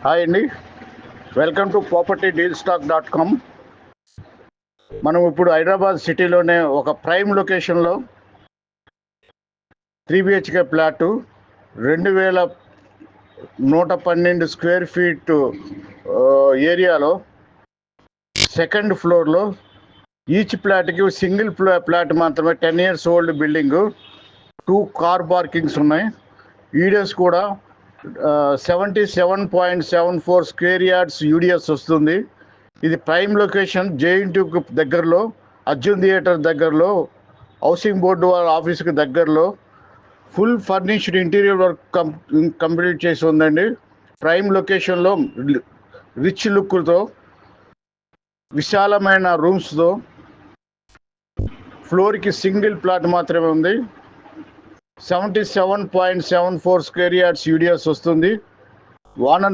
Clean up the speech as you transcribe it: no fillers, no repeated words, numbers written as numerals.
Hi అండి, welcome to propertydealstock.com. మనం ఇప్పుడు హైదరాబాద్ సిటీలోనే ఒక ప్రైమ్ లొకేషన్లో 3 BHK ప్లాటు 2112 స్క్వేర్ ఫీట్ ఏరియాలో సెకండ్ ఫ్లోర్లో ఈచ్ ప్లాట్కి సింగిల్ ప్లాట్ మాత్రమే 10 years old building, 2 car parkings ఉన్నాయి. యూడిఎస్ కూడా 77.74 స్క్వేర్ యార్డ్స్ యూడిఎస్ వస్తుంది. ఇది ప్రైమ్ లొకేషన్, JNTU దగ్గరలో, అర్జున్ థియేటర్ దగ్గరలో, హౌసింగ్ బోర్డు వాళ్ళ ఆఫీస్కి దగ్గరలో. Full furnished interior work complete చేసి ఉందండి. ప్రైమ్ లొకేషన్లో రిచ్ లుక్తో, విశాలమైన రూమ్స్తో, ఫ్లోర్కి సింగిల్ ప్లాట్ మాత్రమే ఉంది. 77.74 స్క్వేర్ యార్డ్స్ యూడిఎస్ వస్తుంది. ఓనర్